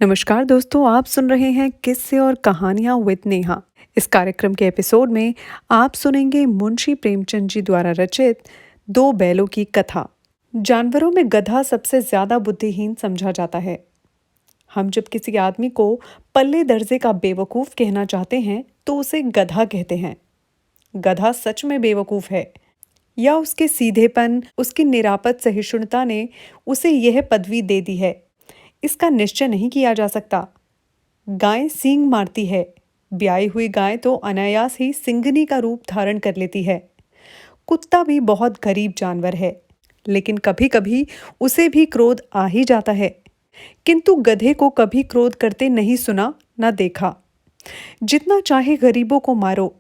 नमस्कार दोस्तों, आप सुन रहे हैं किस्से और कहानियां विद नेहा। इस कार्यक्रम के एपिसोड में आप सुनेंगे मुंशी प्रेमचंद जी द्वारा रचित दो बैलों की कथा। जानवरों में गधा सबसे ज्यादा बुद्धिहीन समझा जाता है। हम जब किसी आदमी को पल्ले दर्जे का बेवकूफ कहना चाहते हैं तो उसे गधा कहते हैं। गधा सच में बेवकूफ है या उसके सीधेपन, उसकी निरापद सहिष्णुता ने उसे यह पदवी दे दी है, इसका निश्चय नहीं किया जा सकता। गाय सींग मारती है, ब्याई हुई गाय तो अनायास ही सिंगनी का रूप धारण कर लेती है। कुत्ता भी बहुत गरीब जानवर है, लेकिन कभी कभी उसे भी क्रोध आ ही जाता है। किंतु गधे को कभी क्रोध करते नहीं सुना ना देखा। जितना चाहे गरीबों को मारो,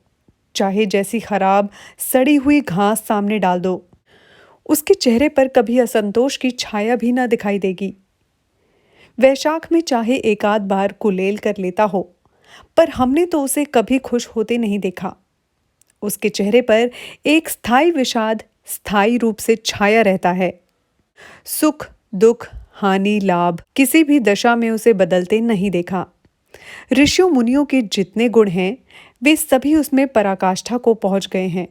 चाहे जैसी खराब सड़ी हुई घास सामने डाल दो, उसके चेहरे पर कभी असंतोष की छाया भी ना दिखाई देगी। वैशाख में चाहे एकाध बार कुलेल कर लेता हो, पर हमने तो उसे कभी खुश होते नहीं देखा। उसके चेहरे पर एक स्थायी विषाद स्थायी रूप से छाया रहता है। सुख दुख हानि लाभ किसी भी दशा में उसे बदलते नहीं देखा। ऋषियों मुनियों के जितने गुण हैं वे सभी उसमें पराकाष्ठा को पहुंच गए हैं,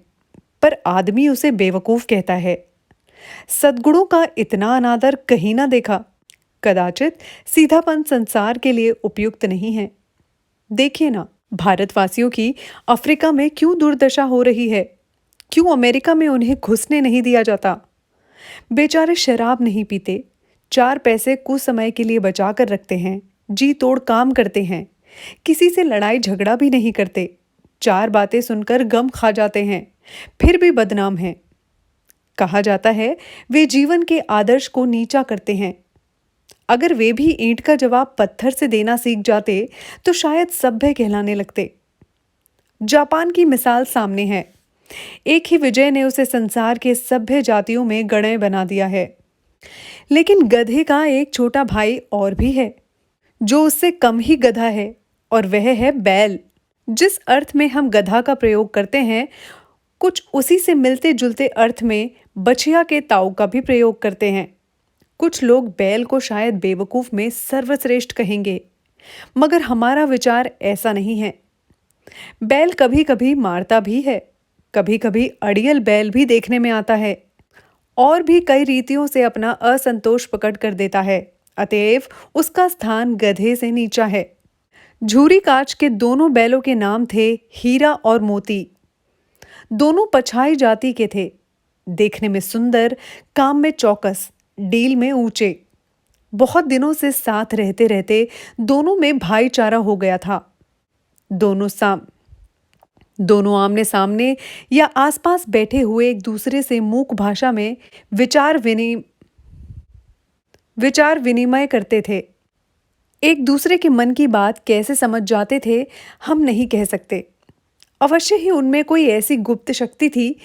पर आदमी उसे बेवकूफ कहता है। सद्गुणों का इतना अनादर कहीं ना देखा। कदाचित सीधापन संसार के लिए उपयुक्त नहीं है। देखिए ना, भारतवासियों की अफ्रीका में क्यों दुर्दशा हो रही है, क्यों अमेरिका में उन्हें घुसने नहीं दिया जाता। बेचारे शराब नहीं पीते, चार पैसे कुछ समय के लिए बचा कर रखते हैं, जी तोड़ काम करते हैं, किसी से लड़ाई झगड़ा भी नहीं करते, चार बातें सुनकर गम खा जाते हैं, फिर भी बदनाम हैं। कहा जाता है वे जीवन के आदर्श को नीचा करते हैं। अगर वे भी ईंट का जवाब पत्थर से देना सीख जाते तो शायद सभ्य कहलाने लगते। जापान की मिसाल सामने है। एक ही विजय ने उसे संसार के सभ्य जातियों में गणय बना दिया है। लेकिन गधे का एक छोटा भाई और भी है, जो उससे कम ही गधा है, और वह है बैल। जिस अर्थ में हम गधा का प्रयोग करते हैं, कुछ उसी से मिलते जुलते अर्थ में बछिया के ताऊ का भी प्रयोग करते हैं। कुछ लोग बैल को शायद बेवकूफ में सर्वश्रेष्ठ कहेंगे, मगर हमारा विचार ऐसा नहीं है। बैल कभी कभी मारता भी है, कभी कभी अड़ियल बैल भी देखने में आता है, और भी कई रीतियों से अपना असंतोष प्रकट कर देता है। अतएव उसका स्थान गधे से नीचा है। झूरी काच के दोनों बैलों के नाम थे हीरा और मोती। दोनों पछाई जाति के थे, देखने में सुंदर, काम में चौकस, डील में ऊंचे। बहुत दिनों से साथ रहते रहते दोनों में भाईचारा हो गया था। दोनों आमने सामने या आसपास बैठे हुए एक दूसरे से मूक भाषा में विचार विनिमय करते थे। एक दूसरे के मन की बात कैसे समझ जाते थे हम नहीं कह सकते। अवश्य ही उनमें कोई ऐसी गुप्त शक्ति थी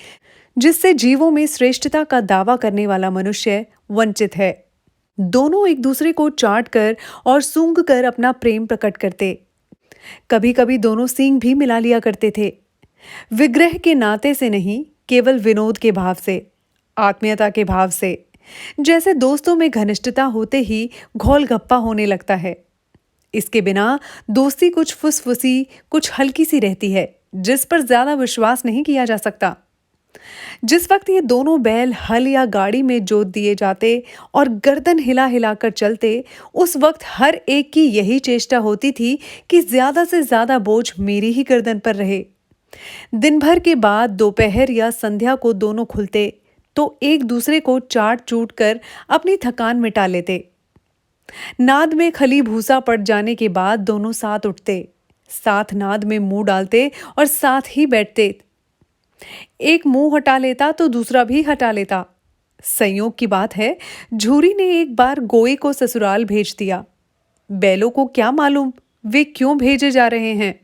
जिससे जीवों में श्रेष्ठता का दावा करने वाला मनुष्य वंचित है। दोनों एक दूसरे को चाट कर और सूंघ कर अपना प्रेम प्रकट करते। कभी कभी दोनों सींग भी मिला लिया करते थे। विग्रह के नाते से नहीं, केवल विनोद के भाव से, आत्मीयता के भाव से। जैसे दोस्तों में घनिष्ठता होते ही घोल गप्पा होने लगता है। इसके बिना दोस्ती कुछ फुसफुसी, कुछ हल्की सी रहती है, जिस पर ज्यादा विश्वास नहीं किया जा सकता। जिस वक्त ये दोनों बैल हल या गाड़ी में जोत दिए जाते और गर्दन हिला हिलाकर चलते, उस वक्त हर एक की यही चेष्टा होती थी कि ज्यादा से ज्यादा बोझ मेरी ही गर्दन पर रहे। दिन भर के बाद दोपहर या संध्या को दोनों खुलते तो एक दूसरे को चाट चूट कर अपनी थकान मिटा लेते। नाद में खली भूसा पड़ जाने के बाद दोनों साथ उठते, साथ नाद में मुंह डालते और साथ ही बैठते। एक मुंह हटा लेता तो दूसरा भी हटा लेता। संयोग की बात है, झूरी ने एक बार गोई को ससुराल भेज दिया। बैलों को क्या मालूम वे क्यों भेजे जा रहे हैं।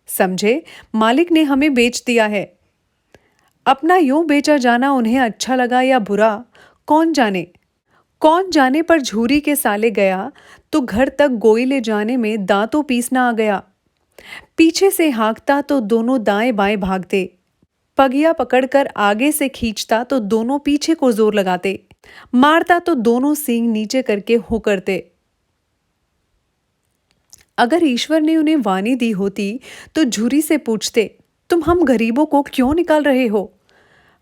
समझे, मालिक ने हमें बेच दिया है। अपना यूं बेचा जाना उन्हें अच्छा लगा या बुरा, कौन जाने। कौन जाने, पर झूरी के साले गया तो घर तक गोई ले जाने में दांतों पीसना आ गया। पीछे से हाँकता तो दोनों दाएं बाएं भागते, पगिया पकड़कर आगे से खींचता तो दोनों पीछे को जोर लगाते, मारता तो दोनों सींग नीचे करके हुकरते। अगर ईश्वर ने उन्हें वाणी दी होती तो झूरी से पूछते, तुम हम गरीबों को क्यों निकाल रहे हो?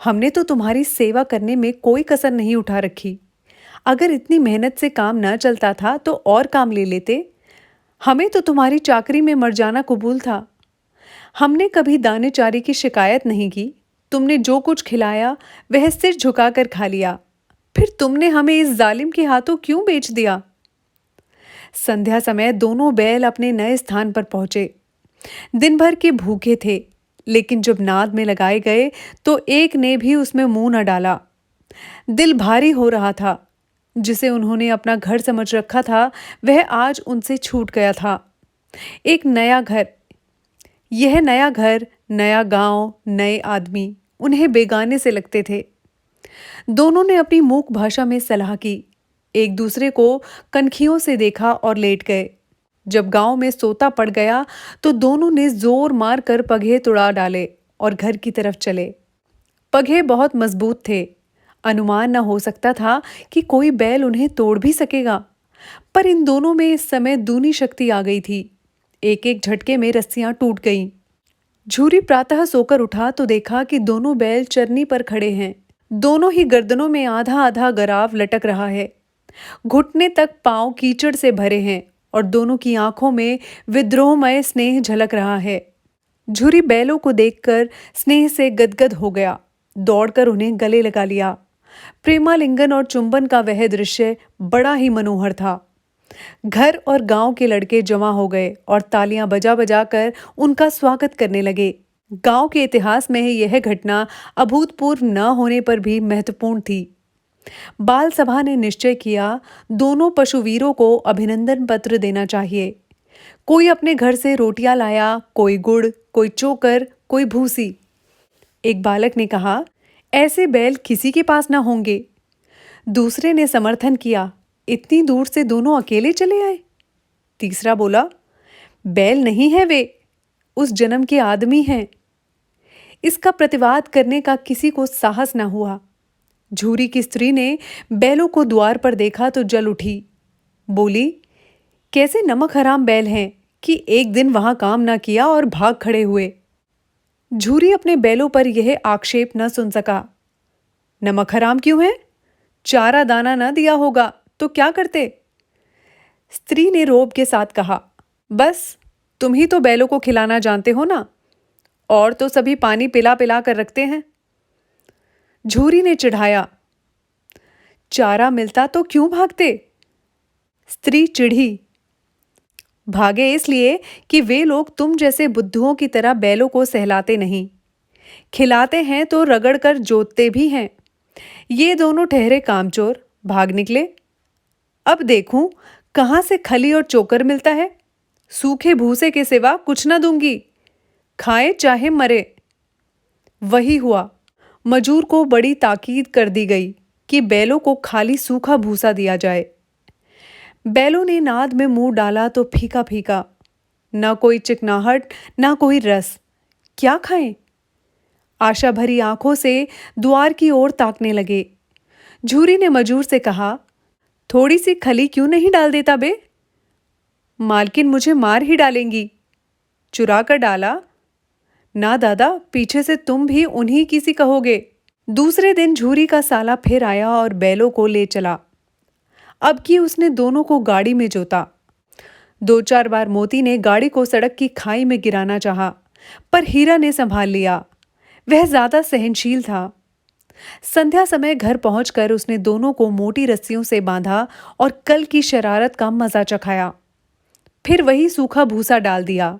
हमने तो तुम्हारी सेवा करने में कोई कसर नहीं उठा रखी। अगर इतनी मेहनत से काम न चलता था तो और काम ले लेते। हमें तो तुम्हारी चाकरी में मर जाना कबूल था। हमने कभी दाने चारे की शिकायत नहीं की। तुमने जो कुछ खिलाया वह सिर झुकाकर खा लिया। फिर तुमने हमें इस जालिम के हाथों क्यों बेच दिया? संध्या समय दोनों बैल अपने नए स्थान पर पहुंचे। दिन भर के भूखे थे, लेकिन जब नाद में लगाए गए तो एक ने भी उसमें मुंह न डाला। दिल भारी हो रहा था। जिसे उन्होंने अपना घर समझ रखा था वह आज उनसे छूट गया था। एक नया घर, यह नया घर, नया गांव, नए आदमी उन्हें बेगाने से लगते थे। दोनों ने अपनी मूक भाषा में सलाह की, एक दूसरे को कनखियों से देखा और लेट गए। जब गांव में सोता पड़ गया तो दोनों ने जोर मार कर पगहे तुड़ा डाले और घर की तरफ चले। पगहे बहुत मजबूत थे। अनुमान न हो सकता था कि कोई बैल उन्हें तोड़ भी सकेगा, पर इन दोनों में इस समय दूनी शक्ति आ गई थी। एक एक झटके में रस्सियां टूट गईं। झूरी प्रातः सोकर उठा तो देखा कि दोनों बैल चरनी पर खड़े हैं। दोनों ही गर्दनों में आधा आधा गराव लटक रहा है। घुटने तक पांव कीचड़ से भरे हैं और दोनों की आंखों में विद्रोहमय स्नेह झलक रहा है। झूरी बैलों को देखकर स्नेह से गदगद हो गया। दौड़कर उन्हें गले लगा लिया। प्रेमालिंगन और चुंबन का वह दृश्य बड़ा ही मनोहर था। घर और गांव के लड़के जमा हो गए और तालियां बजा बजा कर उनका स्वागत करने लगे। गांव के इतिहास में यह घटना अभूतपूर्व न होने पर भी महत्वपूर्ण थी। बाल सभा ने निश्चय किया, दोनों पशुवीरों को अभिनंदन पत्र देना चाहिए। कोई अपने घर से रोटियां लाया, कोई गुड़, कोई चोकर, कोई भूसी। एक बालक ने कहा, ऐसे बैल किसी के पास ना होंगे। दूसरे ने समर्थन किया, इतनी दूर से दोनों अकेले चले आए। तीसरा बोला, बैल नहीं है वे, उस जन्म के आदमी हैं। इसका प्रतिवाद करने का किसी को साहस न हुआ। झूरी की स्त्री ने बैलों को द्वार पर देखा तो जल उठी। बोली, कैसे नमक हराम बैल हैं कि एक दिन वहां काम ना किया और भाग खड़े हुए। झूरी अपने बैलों पर यह आक्षेप न सुन सका। नमक हराम क्यों है? चारा दाना न दिया होगा तो क्या करते? स्त्री ने रोब के साथ कहा, बस तुम ही तो बैलों को खिलाना जानते हो ना, और तो सभी पानी पिला पिला कर रखते हैं। झूरी ने चिढ़ाया, चारा मिलता तो क्यों भागते? स्त्री चिढ़ी, भागे इसलिए कि वे लोग तुम जैसे बुद्धुओं की तरह बैलों को सहलाते नहीं। खिलाते हैं तो रगड़ कर जोतते भी हैं। ये दोनों ठहरे कामचोर, भाग निकले। अब देखूं कहां से खली और चोकर मिलता है। सूखे भूसे के सिवा कुछ न दूंगी, खाए चाहे मरे। वही हुआ। मजूर को बड़ी ताकीद कर दी गई कि बैलों को खाली सूखा भूसा दिया जाए। बैलों ने नाद में मुंह डाला तो फीका फीका, ना कोई चिकनाहट, ना कोई रस। क्या खाएं? आशा भरी आंखों से द्वार की ओर ताकने लगे। झूरी ने मजूर से कहा, थोड़ी सी खली क्यों नहीं डाल देता बे? मालकिन मुझे मार ही डालेंगी। चुरा कर डाला? ना दादा, पीछे से तुम भी उन्हीं की सी कहोगे। दूसरे दिन झूरी का साला फिर आया और बैलों को ले चला। अब की उसने दोनों को गाड़ी में जोता। 2-4 बार मोती ने गाड़ी को सड़क की खाई में गिराना चाहा, पर हीरा ने संभाल लिया। वह ज्यादा सहनशील था। संध्या समय घर पहुंचकर उसने दोनों को मोटी रस्सियों से बांधा और कल की शरारत का मजा चखाया। फिर वही सूखा भूसा डाल दिया।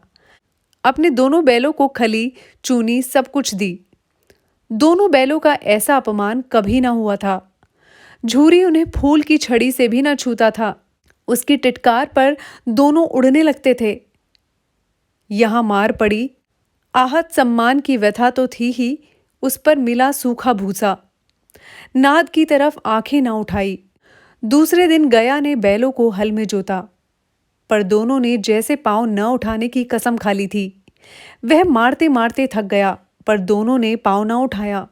अपने दोनों बैलों को खली, चूनी सब कुछ दी। दोनों बैलों का ऐसा अपमान कभी ना हुआ था। झूरी उन्हें फूल की छड़ी से भी ना छूता था। उसकी टिटकार पर दोनों उड़ने लगते थे। यहां मार पड़ी। आहत सम्मान की व्यथा तो थी ही, उस पर मिला सूखा भूसा। नाद की तरफ आंखें ना उठाई। दूसरे दिन गया ने बैलों को हल में जोता, पर दोनों ने जैसे पांव न उठाने की कसम खा ली थी। वह मारते मारते थक गया, पर दोनों ने पांव न उठाया।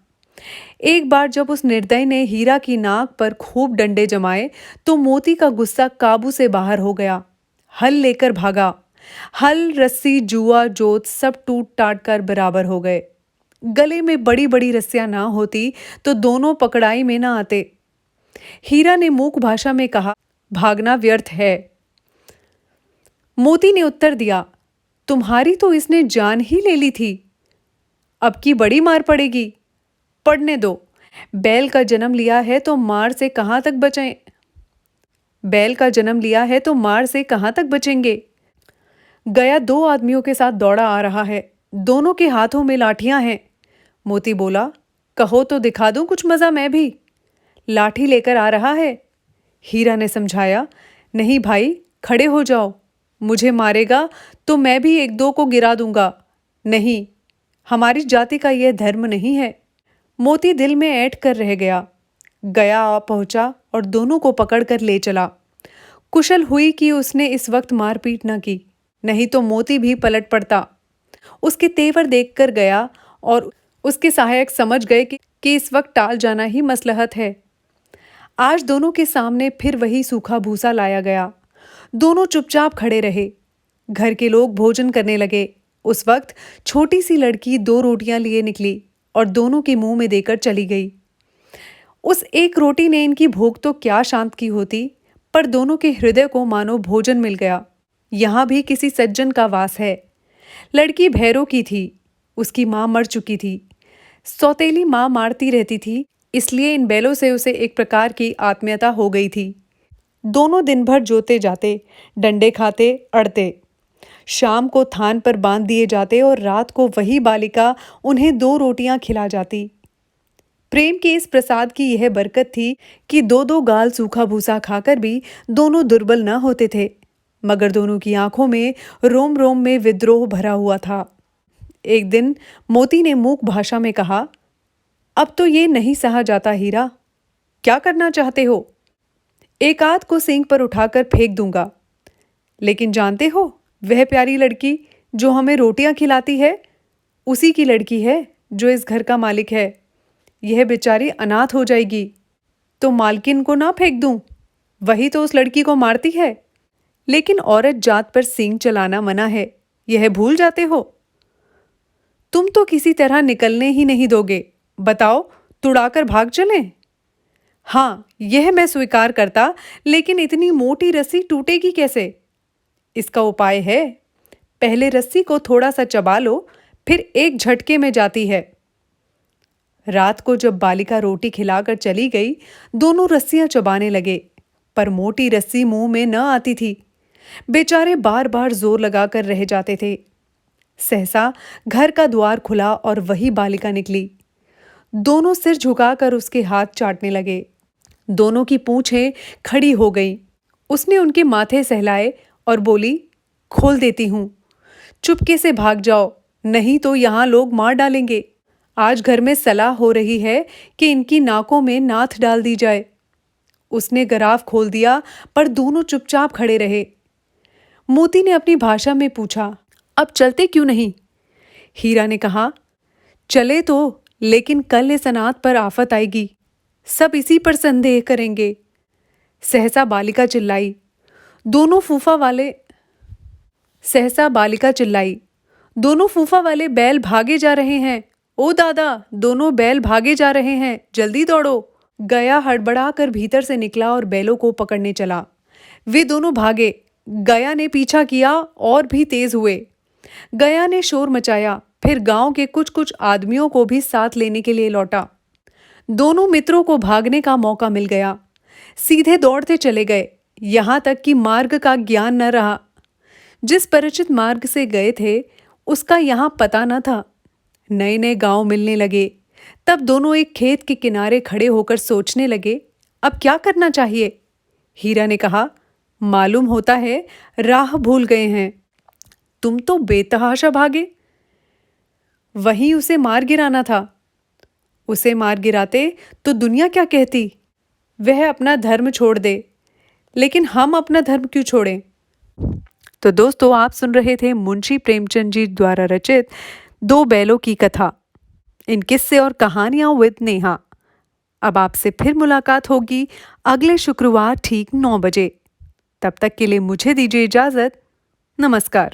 एक बार जब उस निर्दय ने हीरा की नाक पर खूब डंडे जमाए तो मोती का गुस्सा काबू से बाहर हो गया। हल लेकर भागा। हल, रस्सी, जुआ, जोत सब टूट टाट कर बराबर हो गए। गले में बड़ी बड़ी रस्सियां ना होती तो दोनों पकड़ाई में ना आते। हीरा ने मूक भाषा में कहा, भागना व्यर्थ है। मोती ने उत्तर दिया, तुम्हारी तो इसने जान ही ले ली थी, अब की बड़ी मार पड़ेगी। पढ़ने दो। बैल का जन्म लिया है तो मार से कहां तक बचें? बैल का जन्म लिया है तो मार से कहां तक बचेंगे? गया दो आदमियों के साथ दौड़ा आ रहा है, दोनों के हाथों में लाठियां हैं। मोती बोला, कहो तो दिखा दूं कुछ मजा मैं भी। लाठी लेकर आ रहा है। हीरा ने समझाया, नहीं भाई, खड़े हो जाओ, मुझे मारेगा तो मैं भी एक दो को गिरा दूंगा। नहीं, हमारी जाति का यह धर्म नहीं है। मोती दिल में ऐंठ कर रह गया। गया आ पहुंचा और दोनों को पकड़कर ले चला। कुशल हुई कि उसने इस वक्त मारपीट न की, नहीं तो मोती भी पलट पड़ता। उसके तेवर देखकर गया और उसके सहायक समझ गए कि इस वक्त टाल जाना ही मसलहत है। आज दोनों के सामने फिर वही सूखा भूसा लाया गया। दोनों चुपचाप खड़े रहे। घर के लोग भोजन करने लगे। उस वक्त छोटी सी लड़की दो रोटियां लिए निकली और दोनों के मुंह में देकर चली गई। उस एक रोटी ने इनकी भूख तो क्या शांत की होती, पर दोनों के हृदय को मानो भोजन मिल गया। यहां भी किसी सज्जन का वास है। लड़की भैरों की थी, उसकी मां मर चुकी थी। सौतेली मां मारती रहती थी, इसलिए इन बैलों से उसे एक प्रकार की आत्मीयता हो गई थी। दोनों दिन भर जोते जाते, डंडे खाते, अड़ते। शाम को थान पर बांध दिए जाते और रात को वही बालिका उन्हें दो रोटियां खिला जाती। प्रेम के इस प्रसाद की यह बरकत थी कि दो दो गाल सूखा भूसा खाकर भी दोनों दुर्बल न होते थे, मगर दोनों की आंखों में रोम रोम में विद्रोह भरा हुआ था। एक दिन मोती ने मूक भाषा में कहा, अब तो ये नहीं सहा जाता हीरा, क्या करना चाहते हो? एक आध को सींग पर उठाकर फेंक दूंगा, लेकिन जानते हो वह प्यारी लड़की जो हमें रोटियां खिलाती है, उसी की लड़की है जो इस घर का मालिक है। यह बेचारी अनाथ हो जाएगी तो मालकिन को ना फेंक दूं, वही तो उस लड़की को मारती है। लेकिन औरत जात पर सींग चलाना मना है, यह भूल जाते हो। तुम तो किसी तरह निकलने ही नहीं दोगे, बताओ तुड़ाकर भाग चलें? हाँ, यह मैं स्वीकार करता, लेकिन इतनी मोटी रस्सी टूटेगी कैसे? इसका उपाय है, पहले रस्सी को थोड़ा सा चबा लो, फिर एक झटके में जाती है। रात को जब बालिका रोटी खिलाकर चली गई, दोनों रस्सियां चबाने लगे, पर मोटी रस्सी मुंह में न आती थी। बेचारे बार बार जोर लगाकर रह जाते थे। सहसा घर का द्वार खुला और वही बालिका निकली। दोनों सिर झुकाकर उसके हाथ चाटने लगे। दोनों की पूंछें खड़ी हो गईं। उसने उनके माथे सहलाए और बोली, खोल देती हूं, चुपके से भाग जाओ, नहीं तो यहां लोग मार डालेंगे। आज घर में सलाह हो रही है कि इनकी नाकों में नाथ डाल दी जाए। उसने गराफ खोल दिया, पर दोनों चुपचाप खड़े रहे। मोती ने अपनी भाषा में पूछा, अब चलते क्यों नहीं? हीरा ने कहा, चले तो, लेकिन कल इस अनाथ पर आफत आएगी, सब इसी पर संदेह करेंगे। सहसा बालिका चिल्लाई, दोनों फूफा वाले बैल भागे जा रहे हैं। ओ दादा, दोनों बैल भागे जा रहे हैं, जल्दी दौड़ो। गया हड़बड़ा कर भीतर से निकला और बैलों को पकड़ने चला। वे दोनों भागे। गया ने पीछा किया और भी तेज हुए। गया ने शोर मचाया, फिर गांव के कुछ कुछ आदमियों को भी साथ लेने के लिए लौटा। दोनों मित्रों को भागने का मौका मिल गया। सीधे दौड़ते चले गए, यहां तक कि मार्ग का ज्ञान न रहा। जिस परिचित मार्ग से गए थे उसका यहां पता न था। नए नए गांव मिलने लगे। तब दोनों एक खेत के किनारे खड़े होकर सोचने लगे, अब क्या करना चाहिए? हीरा ने कहा, मालूम होता है राह भूल गए हैं। तुम तो बेतहाशा भागे। वहीं उसे मार गिराना था। उसे मार गिराते तो दुनिया क्या कहती? वह अपना धर्म छोड़ दे, लेकिन हम अपना धर्म क्यों छोड़ें? तो दोस्तों, आप सुन रहे थे मुंशी प्रेमचंद जी द्वारा रचित दो बैलों की कथा, इन किस्से और कहानियां विद नेहा। अब आपसे फिर मुलाकात होगी अगले शुक्रवार ठीक 9 बजे। तब तक के लिए मुझे दीजिए इजाजत। नमस्कार।